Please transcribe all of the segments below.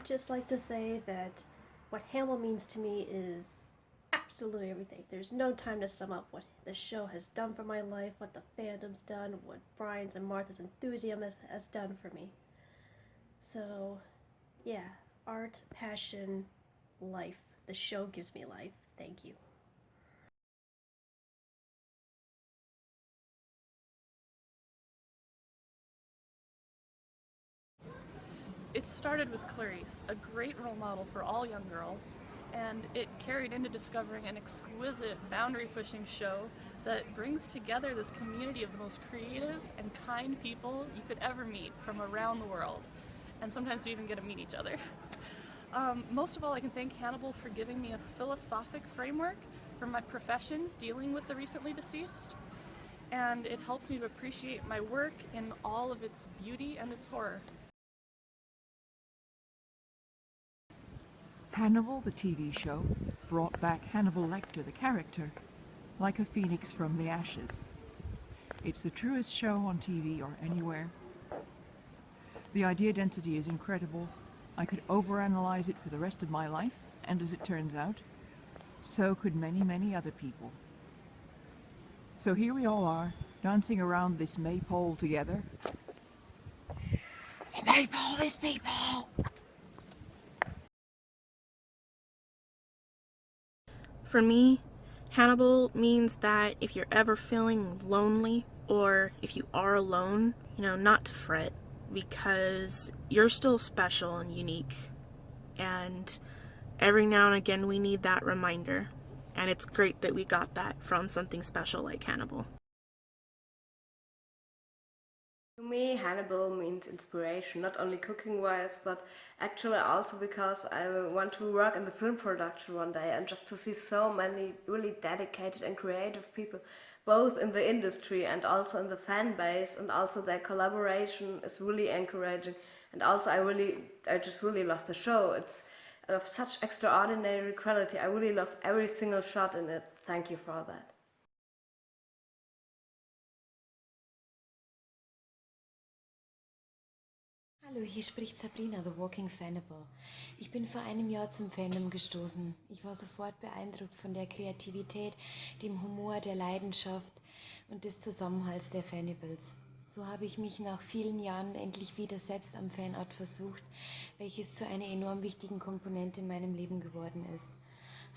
just like to say that what Hannibal means to me is absolutely everything. There's no time to sum up what the show has done for my life, what the fandom's done, what Brian's and Martha's enthusiasm has done for me. So, yeah, art, passion, life. The show gives me life. Thank you. It started with Clarice, a great role model for all young girls, and it carried into discovering an exquisite, boundary-pushing show that brings together this community of the most creative and kind people you could ever meet from around the world. And sometimes we even get to meet each other. Most of all, I can thank Hannibal for giving me a philosophic framework for my profession dealing with the recently deceased, and it helps me to appreciate my work in all of its beauty and its horror. Hannibal, the TV show, brought back Hannibal Lecter, the character, like a phoenix from the ashes. It's the truest show on TV or anywhere. The idea density is incredible. I could overanalyze it for the rest of my life, and as it turns out, so could many, many other people. So here we all are, dancing around this maypole together. The maypole is people! For me, Hannibal means that if you're ever feeling lonely or if you are alone, not to fret, because you're still special and unique. And every now and again we need that reminder. And it's great that we got that from something special like Hannibal. To me, Hannibal means inspiration, not only cooking-wise, but actually also because I want to work in the film production one day, and just to see so many really dedicated and creative people, both in the industry and also in the fan base, and also their collaboration is really encouraging. And also I just really love the show. It's of such extraordinary quality. I really love every single shot in it. Thank you for that. Hallo, hier spricht Sabrina, The Walking Fannibal. Ich bin vor einem Jahr zum Fandom gestoßen. Ich war sofort beeindruckt von der Kreativität, dem Humor, der Leidenschaft und des Zusammenhalts der Fannibals. So habe ich mich nach vielen Jahren endlich wieder selbst am Fanart versucht, welches zu einer enorm wichtigen Komponente in meinem Leben geworden ist.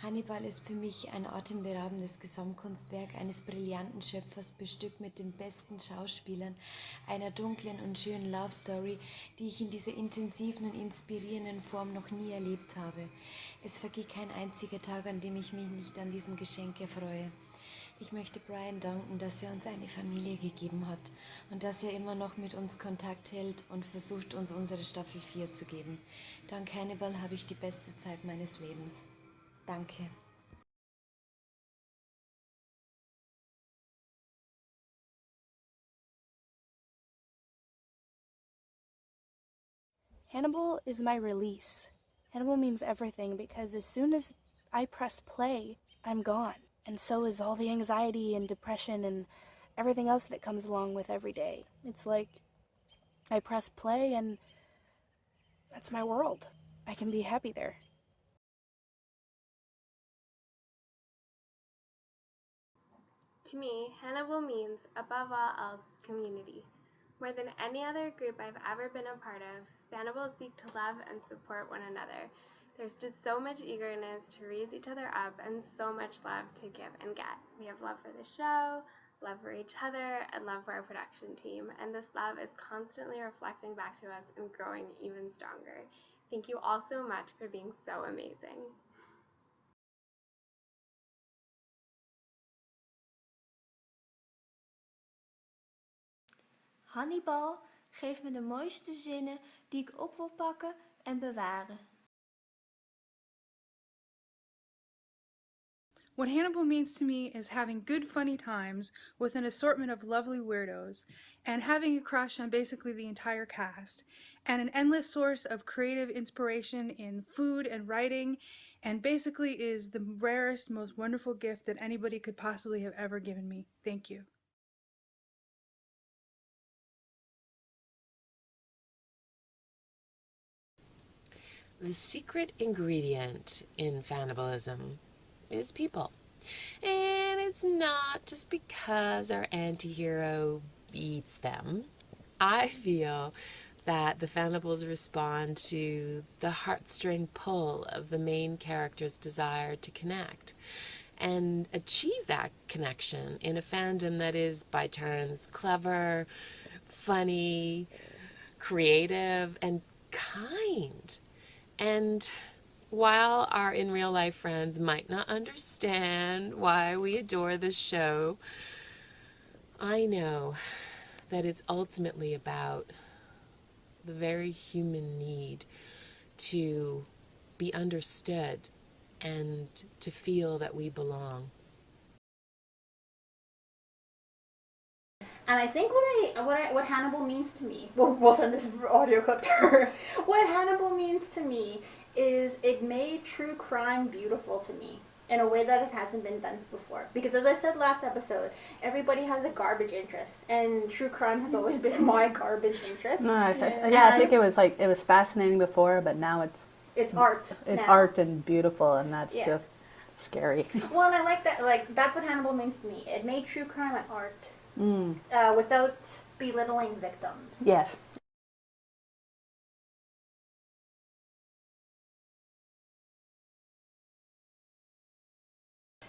Hannibal ist für mich ein atemberaubendes Gesamtkunstwerk eines brillanten Schöpfers, bestückt mit den besten Schauspielern, einer dunklen und schönen Love Story, die ich in dieser intensiven und inspirierenden Form noch nie erlebt habe. Es vergeht kein einziger Tag, an dem ich mich nicht an diesem Geschenk erfreue. Ich möchte Brian danken, dass er uns eine Familie gegeben hat und dass er immer noch mit uns Kontakt hält und versucht, uns unsere Staffel 4 zu geben. Dank Hannibal habe ich die beste Zeit meines Lebens. Danke. Hannibal is my release. Hannibal means everything because as soon as I press play, I'm gone. And so is all the anxiety and depression and everything else that comes along with every day. It's like I press play and that's my world. I can be happy there. To me, Hannibal means, above all else, community. More than any other group I've ever been a part of, Fannibals seek to love and support one another. There's just so much eagerness to raise each other up and so much love to give and get. We have love for the show, love for each other, and love for our production team, and this love is constantly reflecting back to us and growing even stronger. Thank you all so much for being so amazing. Hannibal geeft me de mooiste zinnen die ik op wil pakken en bewaren. What Hannibal means to me is having good funny times with an assortment of lovely weirdos and having a crush on basically the entire cast and an endless source of creative inspiration in food and writing and basically is the rarest, most wonderful gift that anybody could possibly have ever given me. Thank you. the secret ingredient in Fannibalism is people. And it's not just because our anti-hero beats them. I feel that the Fannibals respond to the heartstring pull of the main character's desire to connect and achieve that connection in a fandom that is by turns clever, funny, creative, and kind. And while our in real life friends might not understand why we adore this show, I know that it's ultimately about the very human need to be understood and to feel that we belong. And I think what Hannibal means to me, we'll send this audio clip to her. What Hannibal means to me is it made true crime beautiful to me in a way that it hasn't been done before. Because as I said last episode, everybody has a garbage interest, and true crime has always been my garbage interest. No, I think it was fascinating before, but now it's art. It's now. art and beautiful, and that's just scary. Well, and I like that. Like, that's what Hannibal means to me. It made true crime an art. Without belittling victims. Yes.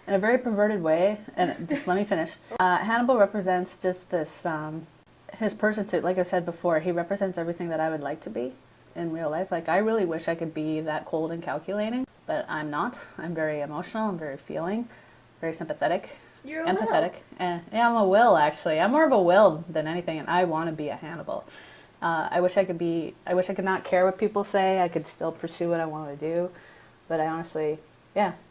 In a very perverted way, and just let me finish. Hannibal represents just this, his person, like I said before, he represents everything that I would like to be in real life. Like, I really wish I could be that cold and calculating, but I'm not. I'm very emotional, I'm very feeling, very sympathetic. You're empathetic. Yeah, I'm a Will, actually. I'm more of a Will than anything, and I want to be a Hannibal. I wish I could not care what people say. I could still pursue what I want to do, but I honestly,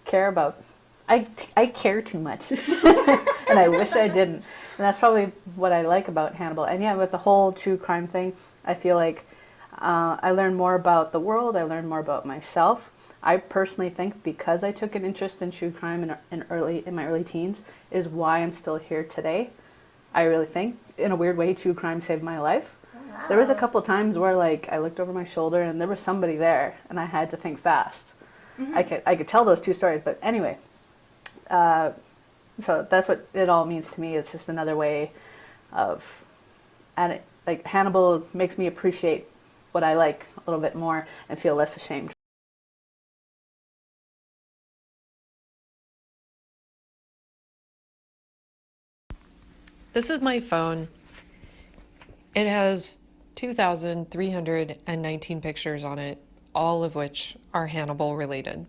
care about. I care too much, and I wish I didn't. And that's probably what I like about Hannibal. And with the whole true crime thing, I feel like I learned more about the world. I learned more about myself. I personally think because I took an interest in true crime in my early teens is why I'm still here today. I really think, in a weird way, true crime saved my life. Wow. There was a couple times where I looked over my shoulder and there was somebody there, and I had to think fast. Mm-hmm. I could tell those two stories, but anyway. So that's what it all means to me. It's just another way of, and Hannibal makes me appreciate what I like a little bit more and feel less ashamed. This is my phone. It has 2,319 pictures on it, all of which are Hannibal related.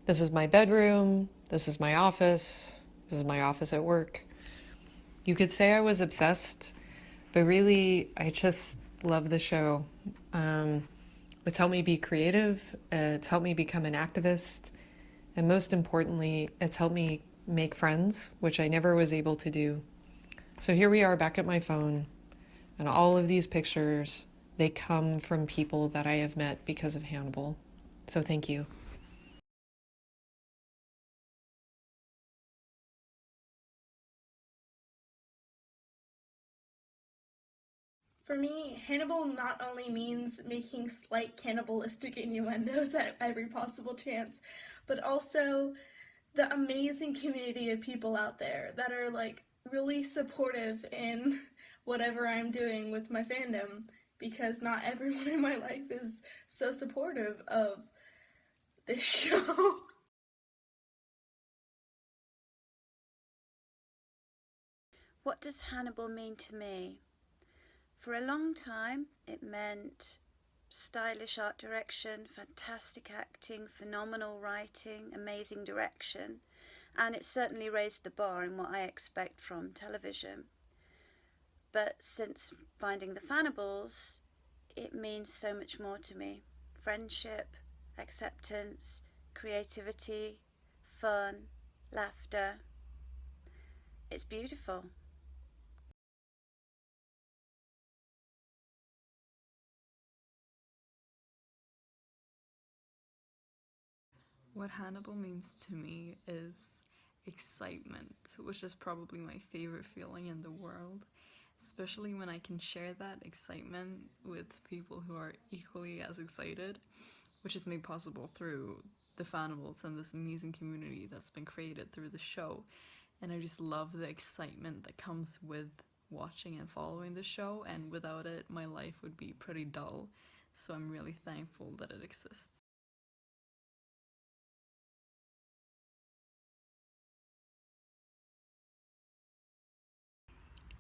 This is my bedroom. This is my office. This is my office at work. You could say I was obsessed, but really, I just love the show. It's helped me be creative. It's helped me become an activist. And most importantly, it's helped me make friends, which I never was able to do. So here we are back at my phone, and all of these pictures, they come from people that I have met because of Hannibal. So thank you. For me, Hannibal not only means making slight cannibalistic innuendos at every possible chance, but also the amazing community of people out there that are really supportive in whatever I'm doing with my fandom, because not everyone in my life is so supportive of this show. What does Hannibal mean to me? For a long time, it meant stylish art direction, fantastic acting, phenomenal writing, amazing direction, and it certainly raised the bar in what I expect from television. But since finding the Fannibals, it means so much more to me. Friendship, acceptance, creativity, fun, laughter. It's beautiful. What Hannibal means to me is excitement, which is probably my favorite feeling in the world. especially when I can share that excitement with people who are equally as excited, which is made possible through the Fannibals and this amazing community that's been created through the show. And I just love the excitement that comes with watching and following the show, and without it, my life would be pretty dull. So I'm really thankful that it exists.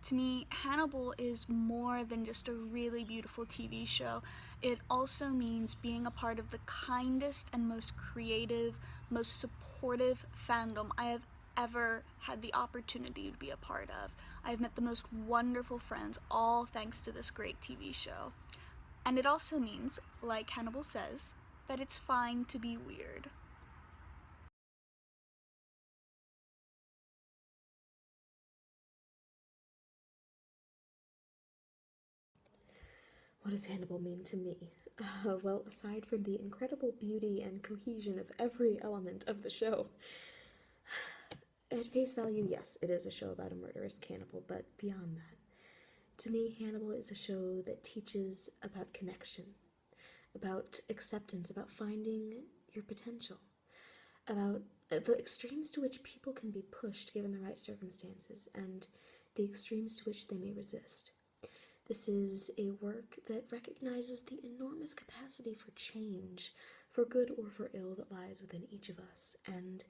To me, Hannibal is more than just a really beautiful TV show. It also means being a part of the kindest and most creative, most supportive fandom I have ever had the opportunity to be a part of. I've met the most wonderful friends, all thanks to this great TV show. And it also means, like Hannibal says, that it's fine to be weird. What does Hannibal mean to me? Well, aside from the incredible beauty and cohesion of every element of the show, at face value, yes, it is a show about a murderous cannibal, but beyond that, to me, Hannibal is a show that teaches about connection, about acceptance, about finding your potential, about the extremes to which people can be pushed given the right circumstances, and the extremes to which they may resist. This is a work that recognizes the enormous capacity for change, for good or for ill, that lies within each of us, and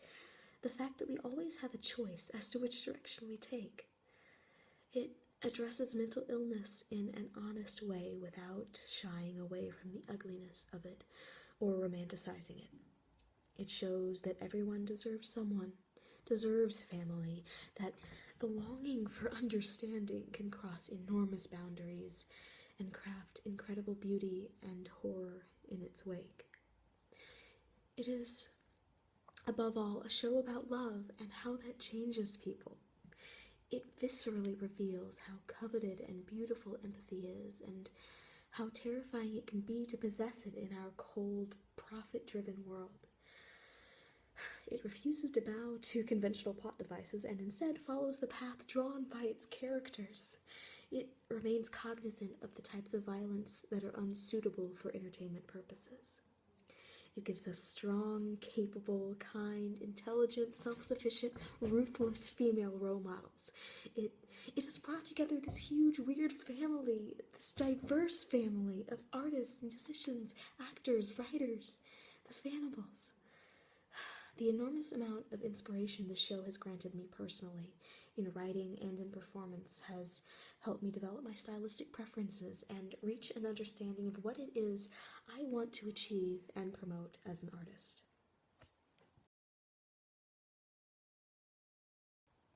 the fact that we always have a choice as to which direction we take. It addresses mental illness in an honest way without shying away from the ugliness of it or romanticizing it. It shows that everyone deserves someone, deserves family, that the longing for understanding can cross enormous boundaries and craft incredible beauty and horror in its wake. It is, above all, a show about love and how that changes people. It viscerally reveals how coveted and beautiful empathy is, and how terrifying it can be to possess it in our cold, profit-driven world. It refuses to bow to conventional plot devices and instead follows the path drawn by its characters. It remains cognizant of the types of violence that are unsuitable for entertainment purposes. It gives us strong, capable, kind, intelligent, self-sufficient, ruthless female role models. It has brought together this huge, weird family, this diverse family of artists, musicians, actors, writers, the Fannibals. The enormous amount of inspiration the show has granted me personally, in writing and in performance, has helped me develop my stylistic preferences and reach an understanding of what it is I want to achieve and promote as an artist.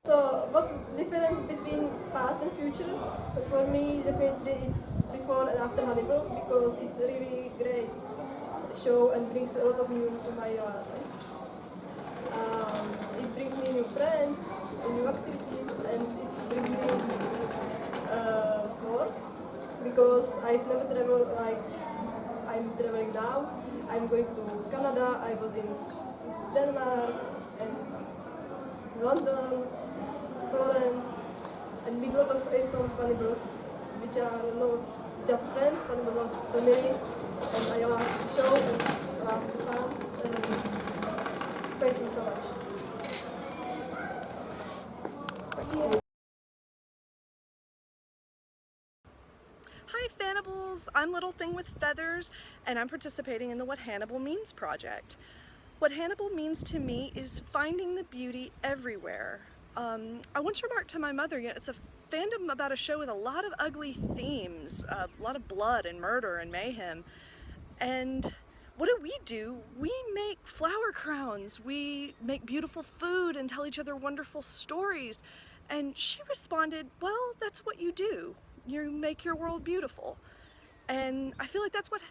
So, what's the difference between past and future? For me, definitely it's before and after Hannibal, because it's a really great show and brings a lot of new to my life. It brings me new friends, new activities, and it brings me work, because I've never traveled like I'm traveling now. I'm going to Canada, I was in Denmark and London, Florence, and with a lot of awesome Fannibals, which are not just friends, Fannibals are family, and I love the show and I love the fans, and thank you so much. Hi Fannibals, I'm Little Thing with Feathers, and I'm participating in the What Hannibal Means project. What Hannibal means to me is finding the beauty everywhere. I once remarked to my mother, it's a fandom about a show with a lot of ugly themes, a lot of blood and murder and mayhem. And what do? We make flower crowns, we make beautiful food and tell each other wonderful stories. And she responded, well, that's what you do. You make your world beautiful. And I feel like that's what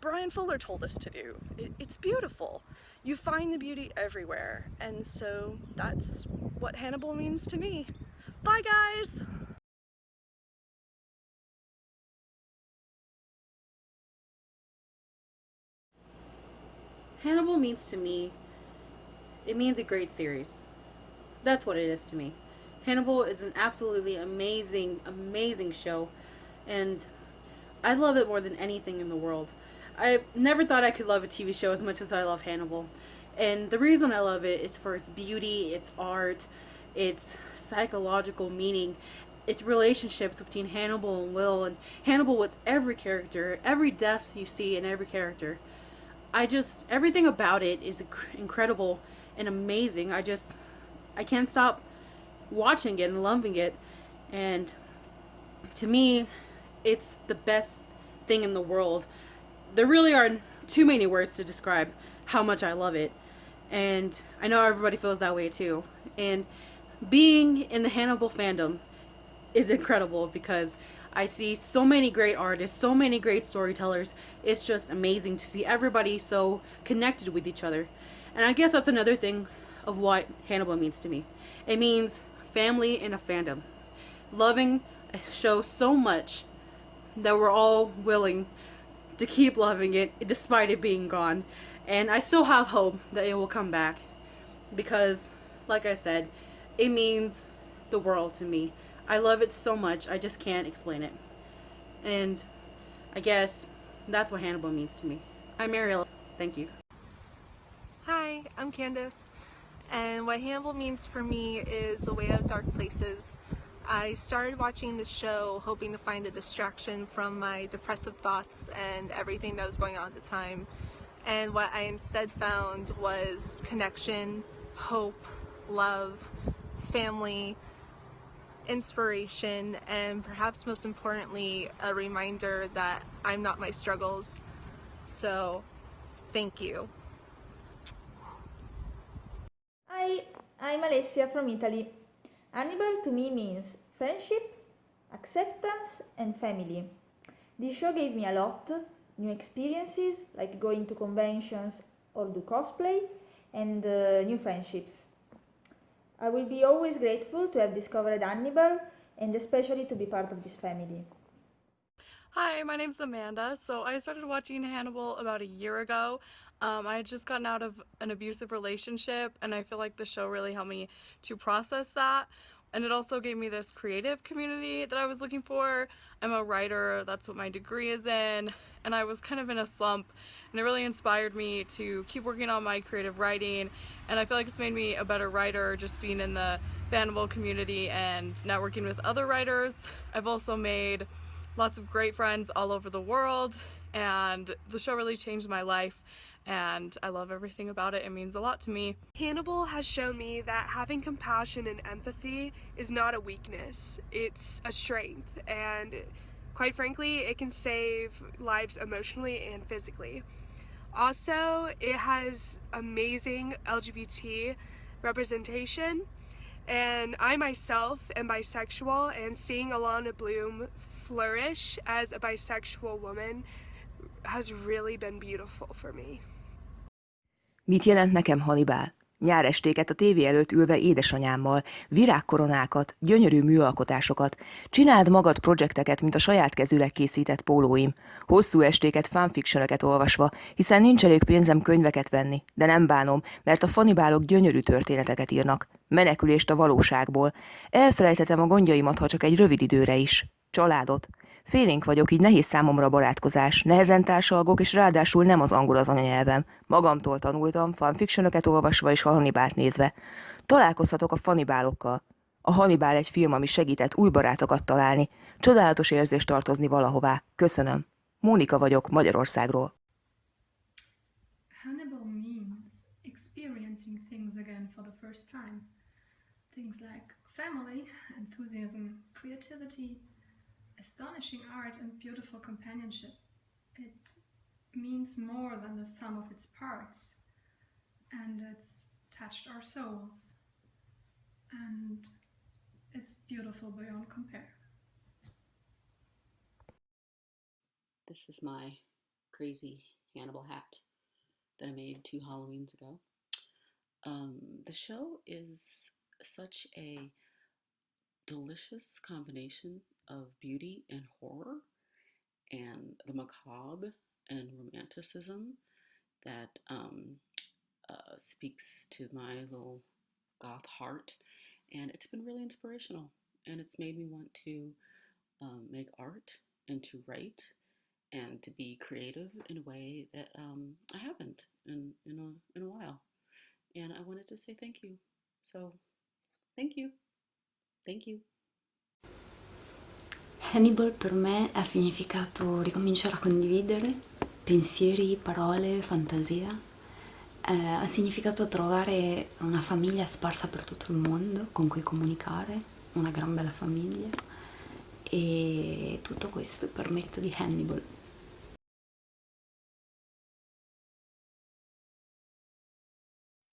Brian Fuller told us to do. It's beautiful. You find the beauty everywhere. And so that's what Hannibal means to me. Bye guys! Hannibal means to me, it means a great series. That's what it is to me. Hannibal is an absolutely amazing, amazing show, and I love it more than anything in the world. I never thought I could love a TV show as much as I love Hannibal. And the reason I love it is for its beauty, its art, its psychological meaning, its relationships between Hannibal and Will, and Hannibal with every character, every death you see in every character. Everything about it is incredible and amazing. I can't stop watching it and loving it. And to me, it's the best thing in the world. There really aren't too many words to describe how much I love it. And I know everybody feels that way too. And being in the Hannibal fandom is incredible because I see so many great artists, so many great storytellers. It's just amazing to see everybody so connected with each other. And I guess that's another thing of what Hannibal means to me. It means family in a fandom. Loving a show so much that we're all willing to keep loving it despite it being gone. And I still have hope that it will come back because, like I said, it means the world to me. I love it so much, I just can't explain it. And I guess that's what Hannibal means to me. I'm Mariel. Thank you. Hi, I'm Candace, and what Hannibal means for me is a way out of dark places. I started watching this show hoping to find a distraction from my depressive thoughts and everything that was going on at the time. And what I instead found was connection, hope, love, family, inspiration, and perhaps most importantly, a reminder that I'm not my struggles. So, thank you. Hi, I'm Alessia from Italy. Hannibal to me means friendship, acceptance, and family. This show gave me a lot, new experiences like going to conventions or do cosplay, and new friendships. I will be always grateful to have discovered Hannibal and especially to be part of this family. Hi, my name's Amanda. So I started watching Hannibal about a year ago. I had just gotten out of an abusive relationship, and I feel like the show really helped me to process that. And it also gave me this creative community that I was looking for. I'm a writer, that's what my degree is in, and I was kind of in a slump, and it really inspired me to keep working on my creative writing, and I feel like it's made me a better writer just being in the Fannibal community and networking with other writers. I've also made lots of great friends all over the world, and the show really changed my life, and I love everything about it. It means a lot to me. Hannibal has shown me that having compassion and empathy is not a weakness, it's a strength, and quite frankly, it can save lives emotionally and physically. Also, it has amazing LGBT representation, and I myself am bisexual, and seeing Alana Bloom flourish as a bisexual woman has really been beautiful for me. Mit jelent nekem Hannibal? Nyárestéket a tévé előtt ülve édesanyámmal, virágkoronákat, gyönyörű műalkotásokat, csináld magad projekteket, mint a saját kezűleg készített pólóim, hosszú estéket fanfictionöket olvasva, hiszen nincs elég pénzem könyveket venni, de nem bánom, mert a Fannibálok gyönyörű történeteket írnak, menekülést a valóságból, elfelejthetem a gondjaimat, ha csak egy rövid időre is, családot. Félénk vagyok, így nehéz számomra a barátkozás, nehezen társalgok, és ráadásul nem az angol az anyanyelvem. Magamtól tanultam, fanfictionöket olvasva és a Hannibalt nézve. Találkozhatok a Fannibálokkal. A Hannibal egy film, ami segített új barátokat találni. Csodálatos érzés tartozni valahová. Köszönöm. Mónika vagyok, Magyarországról. Hannibal means experiencing things again for the first time. Things like family, enthusiasm, creativity, astonishing art and beautiful companionship. It means more than the sum of its parts, and it's touched our souls, and it's beautiful beyond compare. This is my crazy Hannibal hat that I made 2 Halloweens ago. The show is such a delicious combination of beauty and horror and the macabre and romanticism that speaks to my little goth heart. And it's been really inspirational. And it's made me want to make art and to write and to be creative in a way that I haven't in a while. And I wanted to say thank you. So, thank you. Thank you. Hannibal per me ha significato ricominciare a condividere pensieri, parole, fantasia. Ha significato trovare una famiglia sparsa per tutto il mondo con cui comunicare, una gran bella famiglia. E tutto questo per merito di Hannibal.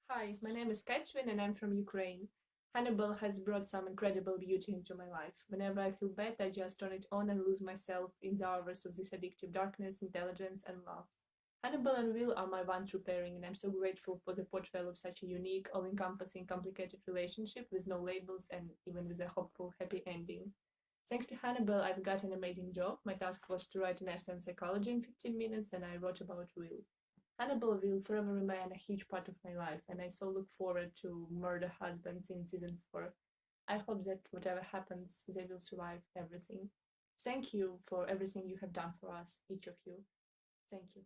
Hi, my name is Katrin and I'm from Ukraine. Hannibal has brought some incredible beauty into my life. Whenever I feel bad, I just turn it on and lose myself in the hours of this addictive darkness, intelligence, and love. Hannibal and Will are my one true pairing, and I'm so grateful for the portrayal of such a unique, all-encompassing, complicated relationship with no labels and even with a hopeful, happy ending. Thanks to Hannibal, I've got an amazing job. My task was to write an essay on psychology in 15 minutes, and I wrote about Will. Hannibal will forever remain a huge part of my life, and I so look forward to Murder Husbands in season 4. I hope that whatever happens, they will survive everything. Thank you for everything you have done for us, each of you. Thank you.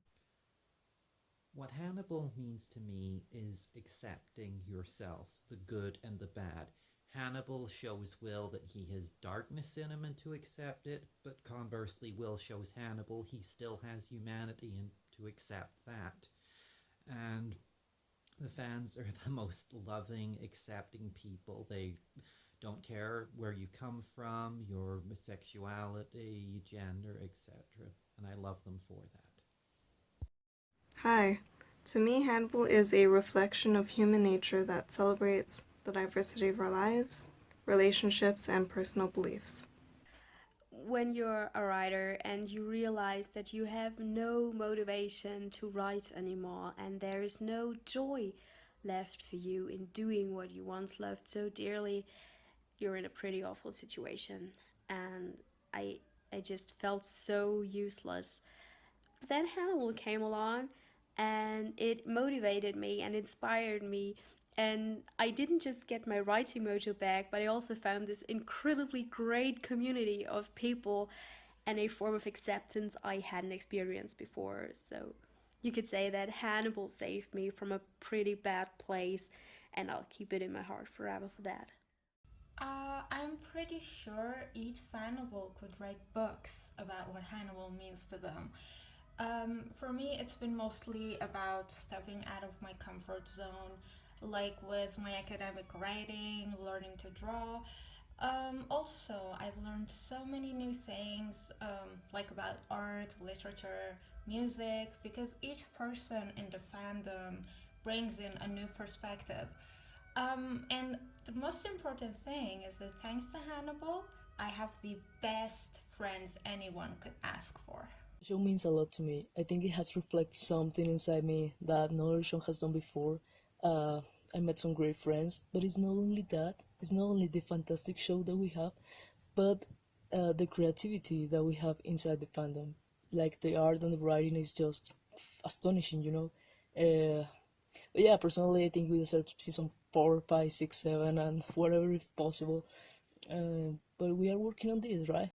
What Hannibal means to me is accepting yourself, the good and the bad. Hannibal shows Will that he has darkness in him and to accept it, but conversely, Will shows Hannibal he still has humanity and to accept that. And the fans are the most loving, accepting people. They don't care where you come from, your sexuality, gender, etc. And I love them for that. Hi. To me, Hannibal is a reflection of human nature that celebrates the diversity of our lives, relationships, and personal beliefs. When you're a writer and you realize that you have no motivation to write anymore and there is no joy left for you in doing what you once loved so dearly, you're in a pretty awful situation. And I just felt so useless. But then Hannibal came along and it motivated me and inspired me. And I didn't just get my writing mojo back, but I also found this incredibly great community of people and a form of acceptance I hadn't experienced before. So you could say that Hannibal saved me from a pretty bad place, and I'll keep it in my heart forever for that. I'm pretty sure each Fannibal could write books about what Hannibal means to them. For me, it's been mostly about stepping out of my comfort zone, like with my academic writing, learning to draw. Also, I've learned so many new things, like about art, literature, music, because each person in the fandom brings in a new perspective. And the most important thing is that thanks to Hannibal, I have the best friends anyone could ask for. The show means a lot to me. I think it has reflected something inside me that no other show has done before. I met some great friends, but it's not only that. It's not only the fantastic show that we have, but the creativity that we have inside the fandom. Like the art and the writing is just astonishing, you know. But yeah, personally, I think we deserve season 4, 5, 6, 7, and whatever if possible. But we are working on this, right?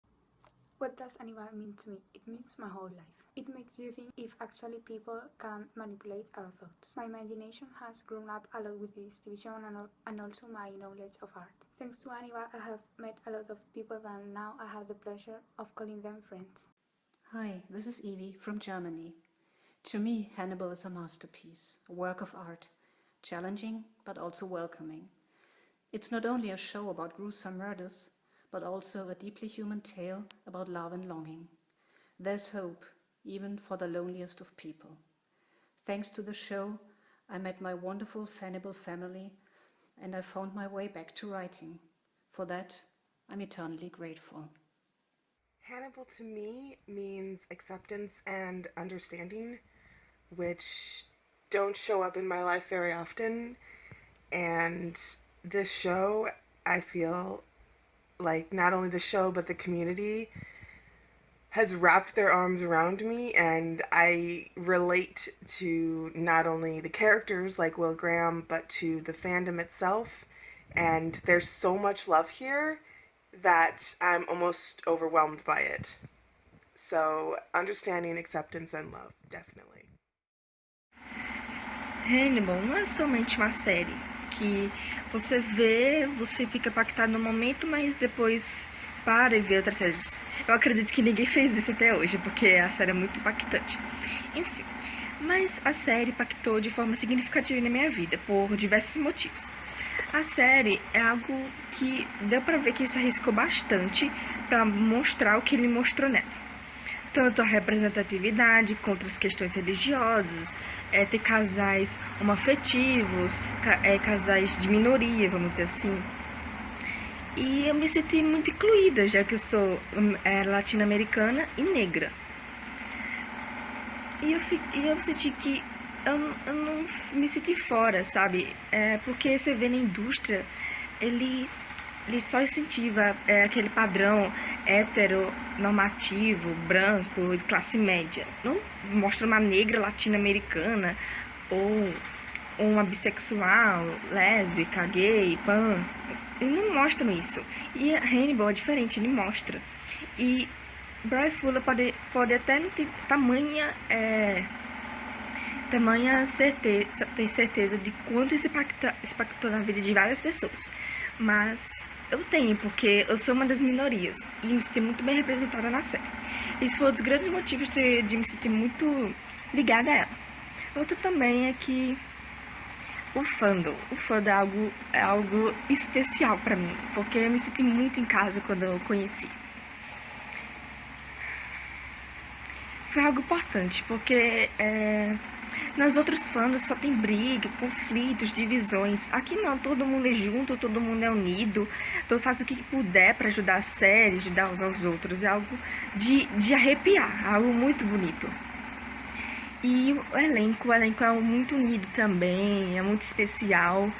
What does Hannibal mean to me? It means my whole life. It makes you think if actually people can manipulate our thoughts. My imagination has grown up a lot with this TV show and also my knowledge of art. Thanks to Hannibal, I have met a lot of people and now I have the pleasure of calling them friends. Hi, this is Evie from Germany. To me, Hannibal is a masterpiece, a work of art, challenging but also welcoming. It's not only a show about gruesome murders, but also a deeply human tale about love and longing. There's hope, even for the loneliest of people. Thanks to the show, I met my wonderful Fannibal family, and I found my way back to writing. For that, I'm eternally grateful. Hannibal to me means acceptance and understanding, which don't show up in my life very often. And this show, I feel like not only the show but the community has wrapped their arms around me, and I relate to not only the characters like Will Graham but to the fandom itself, And there's so much love here that I'm almost overwhelmed by it. So, understanding, acceptance, and love, definitely. Hannibal não é somente uma série que você vê, você fica impactado no momento, mas depois para e vê outras séries. Eu acredito que ninguém fez isso até hoje, porque a série é muito impactante. Enfim, mas a série impactou de forma significativa na minha vida, por diversos motivos. A série é algo que deu pra ver que ele se arriscou bastante para mostrar o que ele mostrou nela. Tanto a representatividade contra as questões religiosas, ter casais homoafetivos, casais de minoria, vamos dizer assim. E eu me senti muito incluída, já que eu sou latino-americana e negra. E eu senti que eu não me senti fora, sabe? Porque você vê na indústria, ele só incentiva aquele padrão heteronormativo, branco, de classe média. Não mostra uma negra latino-americana ou uma bissexual, lésbica, gay, pan. Eles não mostram isso. E Hannibal é diferente, ele mostra. E Brian Fuller pode até não ter tamanha ter certeza de quanto isso impactou na vida de várias pessoas. Mas eu tenho, porque eu sou uma das minorias e me senti muito bem representada na série. Isso foi um dos grandes motivos de me sentir muito ligada a ela. Outro também é que o fandom é algo especial pra mim, porque eu me senti muito em casa quando eu conheci. Foi algo importante, porque nos outros fandoms só tem briga, conflitos, divisões. Aqui não, todo mundo é junto, todo mundo é unido, todo faz o que puder para ajudar a série, ajudar uns aos outros. É algo de arrepiar, algo muito bonito. E o elenco é muito unido também, é muito especial.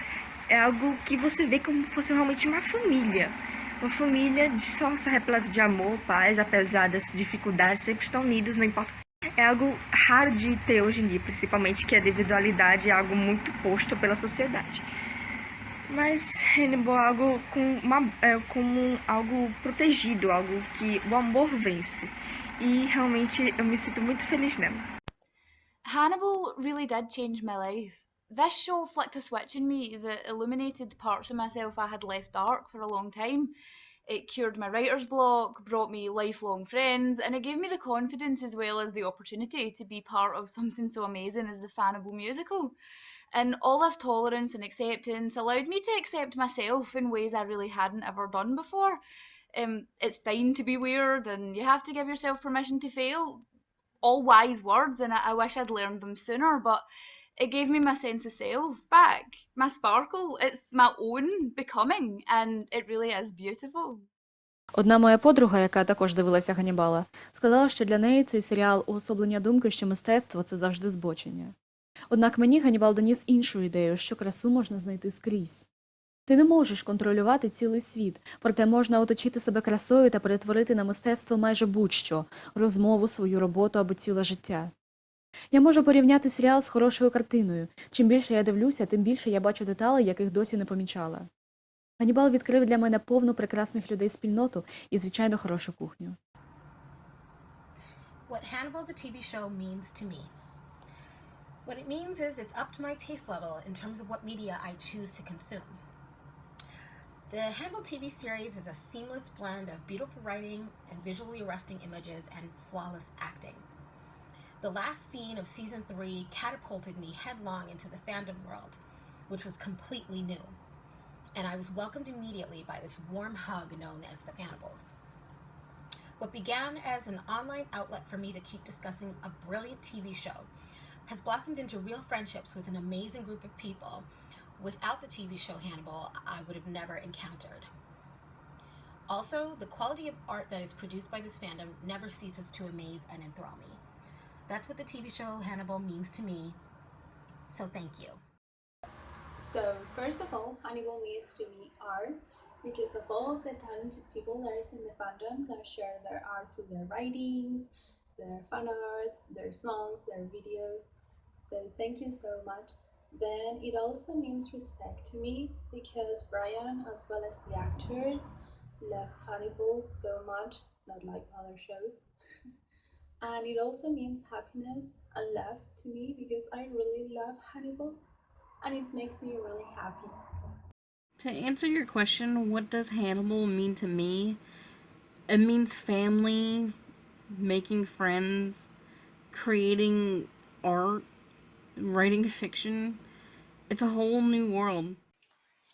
É algo que você vê como se fosse realmente uma família. Uma família só repleta de amor, paz, apesar das dificuldades, sempre estão unidos, não importa. É algo raro de ter hoje em dia, principalmente que a individualidade é algo muito posto pela sociedade. Mas Hannibal é algo como algo protegido, algo que o amor vence. E realmente eu me sinto muito feliz nela. Hannibal really did change my life. This show flicked a switch in me that illuminated parts of myself I had left dark for a long time. It cured my writer's block, brought me lifelong friends, and it gave me the confidence as well as the opportunity to be part of something so amazing as the Fannibal musical. And all this tolerance and acceptance allowed me to accept myself in ways I really hadn't ever done before. It's fine to be weird, and you have to give yourself permission to fail. All wise words, and I wish I'd learned them sooner, but it gave me my sense of self back, my sparkle. It's my own becoming, and it really is beautiful. Одна моя подруга, яка також дивилася Ганнібала, сказала, що для неї цей серіал уособлення думки, що мистецтво – це завжди збочення. Однак мені Ганнібал доніс іншу ідею, що красу можна знайти скрізь. Ти не можеш контролювати цілий світ, проте можна оточити себе красою та перетворити на мистецтво майже будь-що – розмову, свою роботу або ціле життя. Я можу порівняти серіал з хорошою картиною. Чим більше я дивлюся, тим більше я бачу деталей, яких досі не помічала. Ганнібал відкрив для мене повну прекрасних людей спільноту і, звичайно, хорошу кухню. What Hannibal the TV show means to me. What it means is it's up to my taste level in terms of what media I choose to consume. The Hannibal TV series is a seamless blend of beautiful writing and visually arresting images and flawless acting. The last scene of season 3 catapulted me headlong into the fandom world, which was completely new. And I was welcomed immediately by this warm hug known as the Fannibals. What began as an online outlet for me to keep discussing a brilliant TV show has blossomed into real friendships with an amazing group of people. Without the TV show Hannibal, I would have never encountered. Also, the quality of art that is produced by this fandom never ceases to amaze and enthrall me. That's what the TV show Hannibal means to me, so thank you. So, first of all, Hannibal means to me art, because of all of the talented people there is in the fandom that share their art through their writings, their fan arts, their songs, their videos. So thank you so much. Then it also means respect to me because Brian, as well as the actors, love Fannibals so much, not like other shows. And it also means happiness and love to me because I really love Hannibal and it makes me really happy. To answer your question, what does Hannibal mean to me? It means family, making friends, creating art, writing fiction. It's a whole new world.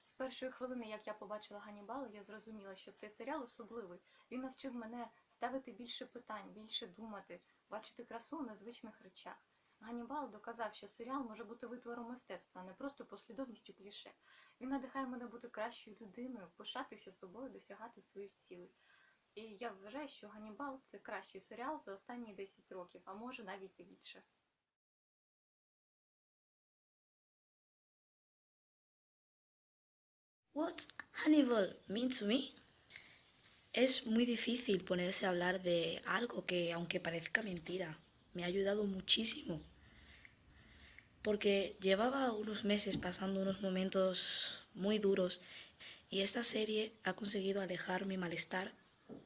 З першої хвилини, як я побачила Ганнібала, я зрозуміла, що цей серіал особливий. Він навчив мене ставити більше питань, більше думати, бачити красу у незвичних речах. Ганнібал доказав, що серіал може бути витвором мистецтва, а не просто послідовністю кліше. Він надихає мене бути кращою людиною, пишатися собою, досягати своїх цілей. І я вважаю, що Ганнібал – це кращий серіал за останні 10 років, а може навіть і більше. What Hannibal mean to me? Es muy difícil ponerse a hablar de algo que, aunque parezca mentira, me ha ayudado muchísimo. Porque llevaba unos meses pasando unos momentos muy duros y esta serie ha conseguido alejar mi malestar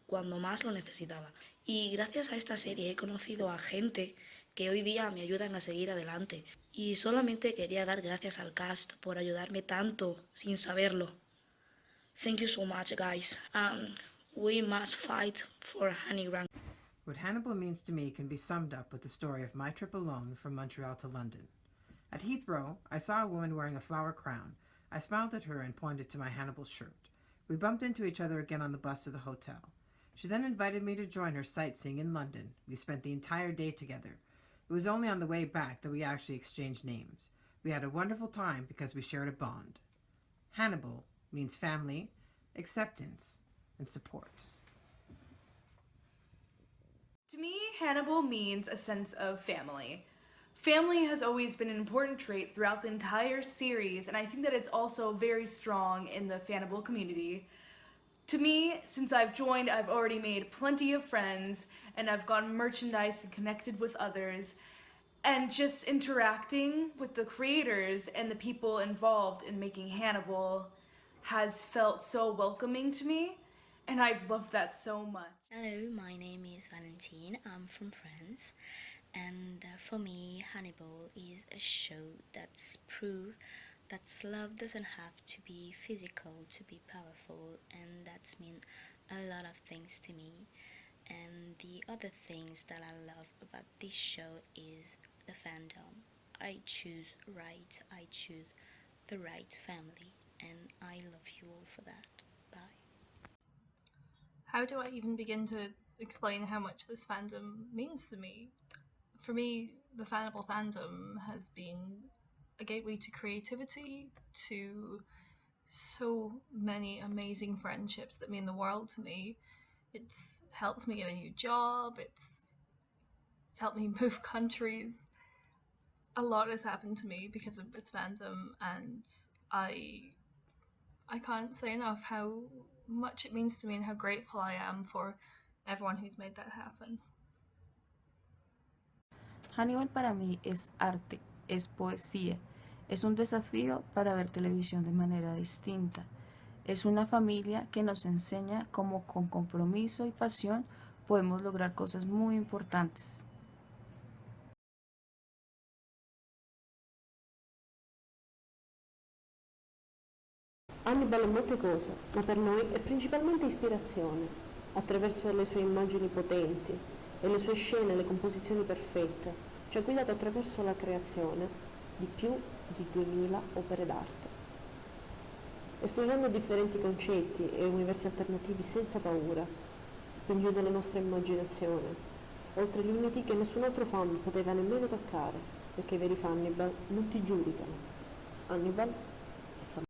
cuando más lo necesitaba. Y gracias a esta serie he conocido a gente que hoy día me ayudan a seguir adelante. Y solamente quería dar gracias al cast por ayudarme tanto sin saberlo. Thank you so much, guys. We must fight for Honey Grant. What Hannibal means to me can be summed up with the story of my trip alone from Montreal to London. At Heathrow, I saw a woman wearing a flower crown. I smiled at her and pointed to my Hannibal shirt. We bumped into each other again on the bus to the hotel. She then invited me to join her sightseeing in London. We spent the entire day together. It was only on the way back that we actually exchanged names. We had a wonderful time because we shared a bond. Hannibal means family, acceptance, and support. To me, Hannibal means a sense of family. Family has always been an important trait throughout the entire series, and I think that it's also very strong in the Fannibal community. To me, since I've joined, I've already made plenty of friends, and I've gotten merchandise and connected with others, and just interacting with the creators and the people involved in making Hannibal has felt so welcoming to me, and I've loved that so much. Hello, my name is Valentine. I'm from France, and for me, Hannibal is a show that's proof that love doesn't have to be physical to be powerful, and that's mean a lot of things to me. And the other things that I love about this show is the fandom. I choose right, I choose the right family, and I love you all for that. Bye. How do I even begin to explain how much this fandom means to me? For me, the Fannibal fandom has been a gateway to creativity, to so many amazing friendships that mean the world to me. It's helped me get a new job, it's helped me move countries. A lot has happened to me because of this fandom, and I can't say enough how much it means to me and how grateful I am for everyone who's made that happen. Hannibal para mí es arte, es poesía, es un desafío para ver televisión de manera distinta. Es una familia que nos enseña cómo con compromiso y pasión podemos lograr cosas muy importantes. Hannibal è molte cose, ma per noi è principalmente ispirazione, attraverso le sue immagini potenti e le sue scene, le composizioni perfette, ci ha guidato attraverso la creazione di più di 2000 opere d'arte. Esplorando differenti concetti e universi alternativi senza paura, spingendo la nostra immaginazione, oltre limiti che nessun altro fan poteva nemmeno toccare, perché i veri Fannibal non ti giudicano. Hannibal è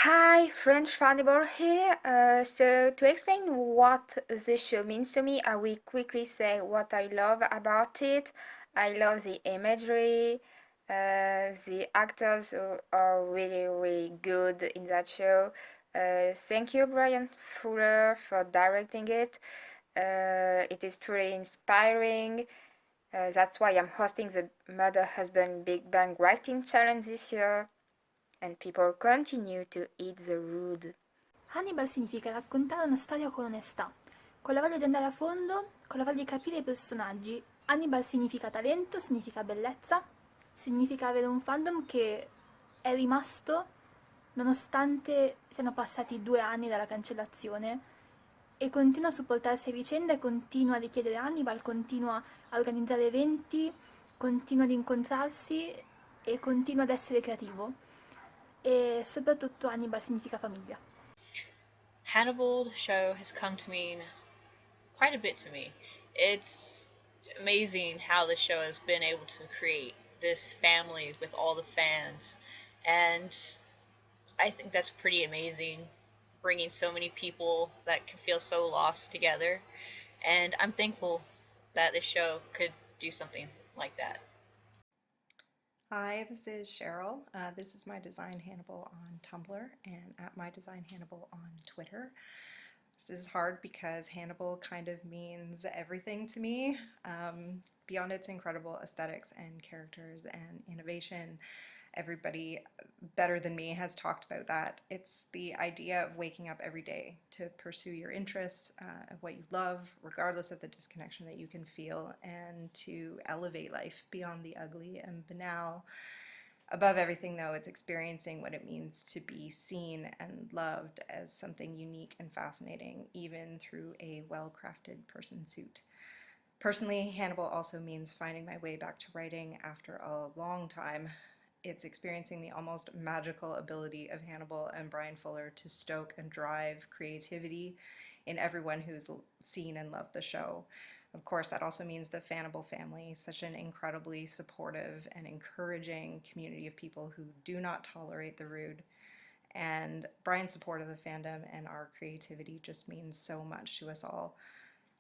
Hi, French Fannibal here. So to explain what this show means to me, I will quickly say what I love about it. I love the imagery. The actors are really, really good in that show. Thank you, Brian Fuller, for directing it. It is truly inspiring. That's why I'm hosting the Murder Husband Big Bang Writing Challenge this year, and people continue to eat the rude. Hannibal significa raccontare una storia con onestà, con la voglia di andare a fondo, con la voglia di capire i personaggi. Hannibal significa talento, significa bellezza, significa avere un fandom che è rimasto nonostante siano passati 2 anni dalla cancellazione e continua a supportarsi a vicenda e continua a richiedere Hannibal, continua a organizzare eventi, continua ad incontrarsi e continua ad essere creativo. E soprattutto Hannibal significa famiglia. Hannibal, the show, has come to mean quite a bit to me. It's amazing how the show has been able to create this family with all the fans, and I think that's pretty amazing, bringing so many people that can feel so lost together, and I'm thankful that the show could do something like that. Hi, this is Cheryl. This is My Design Hannibal on Tumblr and at My Design Hannibal on Twitter. This is hard because Hannibal kind of means everything to me. Beyond its incredible aesthetics and characters and innovation, everybody better than me has talked about that. It's the idea of waking up every day to pursue your interests, what you love, regardless of the disconnection that you can feel, and to elevate life beyond the ugly and banal. Above everything, though, it's experiencing what it means to be seen and loved as something unique and fascinating, even through a well-crafted person suit. Personally, Hannibal also means finding my way back to writing after a long time. It's experiencing the almost magical ability of Hannibal and Brian Fuller to stoke and drive creativity in everyone who's seen and loved the show. Of course, that also means the Fannibal family, such an incredibly supportive and encouraging community of people who do not tolerate the rude. And Brian's support of the fandom and our creativity just means so much to us all.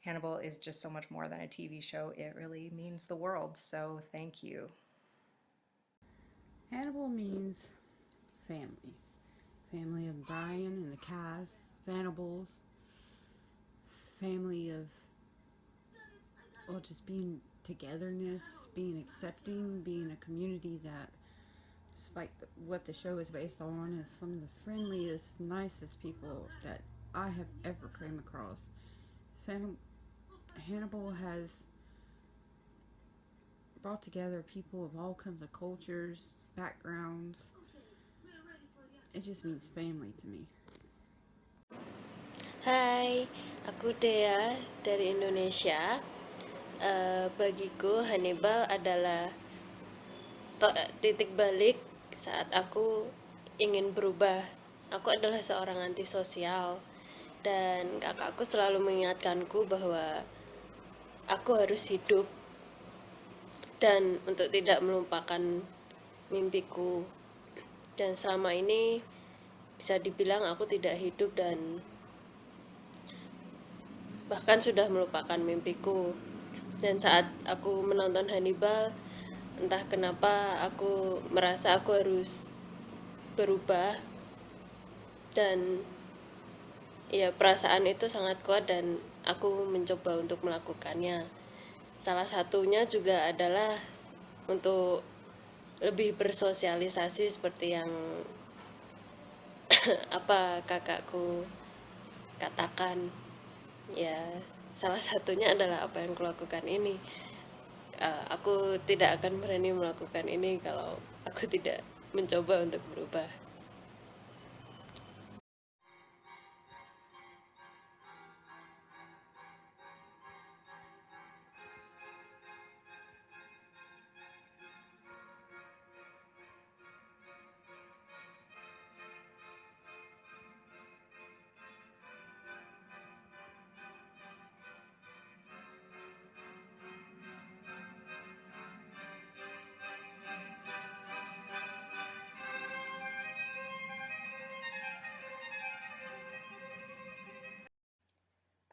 Hannibal is just so much more than a TV show. It really means the world, so thank you. Hannibal means family. Family of Brian and the cast, Fannibals, family of, well, just being togetherness, being accepting, being a community that, despite what the show is based on, is some of the friendliest, nicest people that I have ever come across. Hannibal has brought together people of all kinds of cultures, backgrounds. It just means family to me. Hai, aku Dea dari Indonesia. Bagiku Hannibal adalah titik balik saat aku ingin berubah. Aku adalah seorang antisosial dan kakakku selalu mengingatkanku bahwa aku harus hidup dan untuk tidak melupakan mimpiku. Dan selama ini bisa dibilang aku tidak hidup dan bahkan sudah melupakan mimpiku. Dan saat aku menonton Hannibal, entah kenapa aku merasa aku harus berubah, dan ya perasaan itu sangat kuat dan aku mencoba untuk melakukannya. Salah satunya juga adalah untuk lebih bersosialisasi seperti yang apa kakakku katakan. Ya, salah satunya adalah apa yang kulakukan ini. Aku tidak akan berani melakukan ini kalau aku tidak mencoba untuk berubah.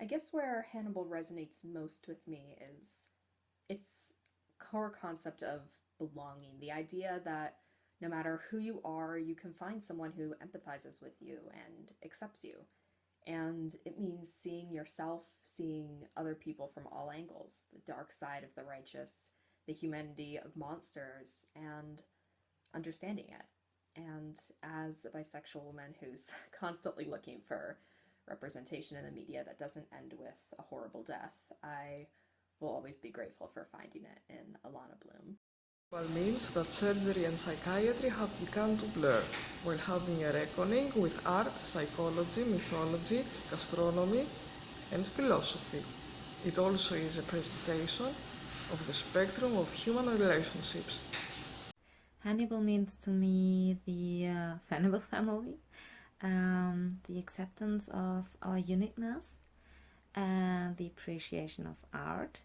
I guess where Hannibal resonates most with me is its core concept of belonging, the idea that no matter who you are, you can find someone who empathizes with you and accepts you. And it means seeing yourself, seeing other people from all angles, the dark side of the righteous, the humanity of monsters, and understanding it. And as a bisexual woman who's constantly looking for representation in the media that doesn't end with a horrible death, I will always be grateful for finding it in Alana Bloom. Well, means that surgery and psychiatry have become to blur, while having a reckoning with art, psychology, mythology, gastronomy, and philosophy. It also is a presentation of the spectrum of human relationships. Hannibal means to me the Fannibal family, the acceptance of our uniqueness, and the appreciation of art,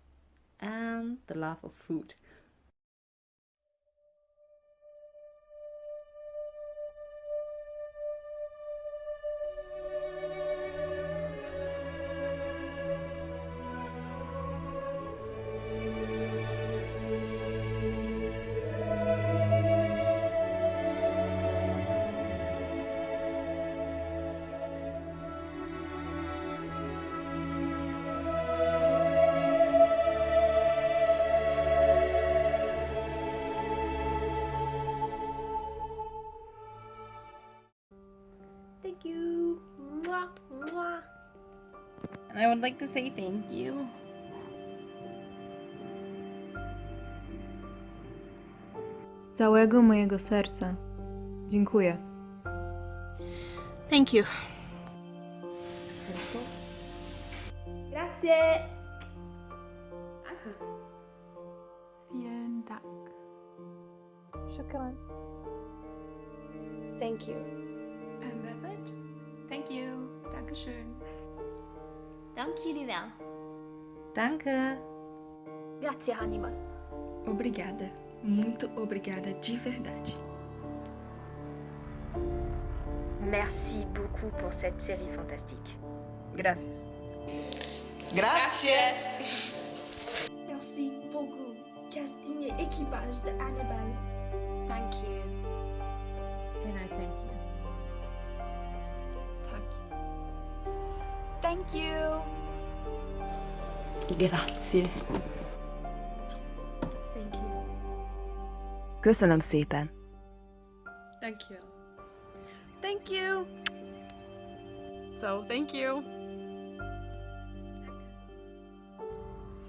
and the love of food. Thank you. Mwah, mwah. And I would like to say thank you. Z całego mojego serca. Dziękuję. Thank you. Grazie. Vielen Dank. Shukran. Thank you. And that's it. Thank you. Dankeschön. Danke, Lilian. Danke. Grazie, Hannibal. Obrigada. Muito obrigada de verdade. Merci beaucoup pour cette série fantastique. Gracias. Grazie. Merci beaucoup, casting et équipage de Hannibal. Thank you. And I thank you. Thank you. Grazie. Thank you. Köszönöm szépen. Thank you. Thank you. So, thank you.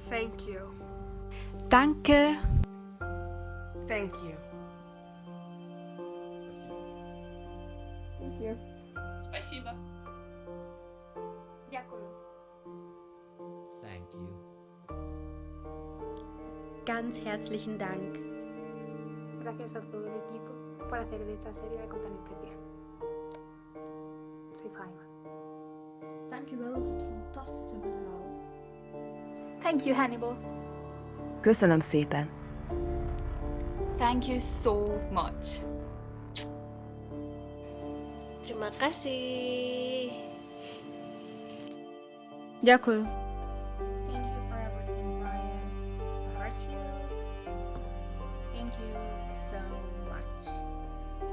Thank you. Danke. Thank you. Thank you. Спасибо. Дякую. Thank you. Ganz herzlichen Dank. Gracias a todo el equipo por hacer de esta serie algo tan especial. Soy Faima. Dankjewel voor dit fantastische verhaal. Thank you, Hannibal. Köszönöm szépen. Thank you so much. Terima kasih. Дякую. Thank you for everything, Brian. I heart you. Thank you so much.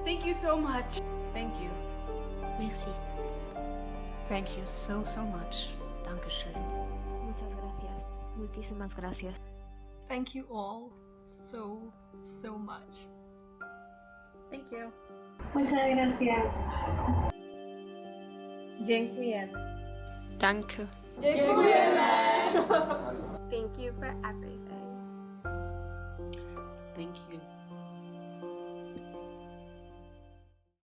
Thank you so much. Thank you. Merci. Thank you so much. Dankeschön. Muchas gracias. Muchísimas gracias. Thank you all so much. Thank you. Muchas gracias. Dziękuję. Danke. Thank you for everything. Thank you.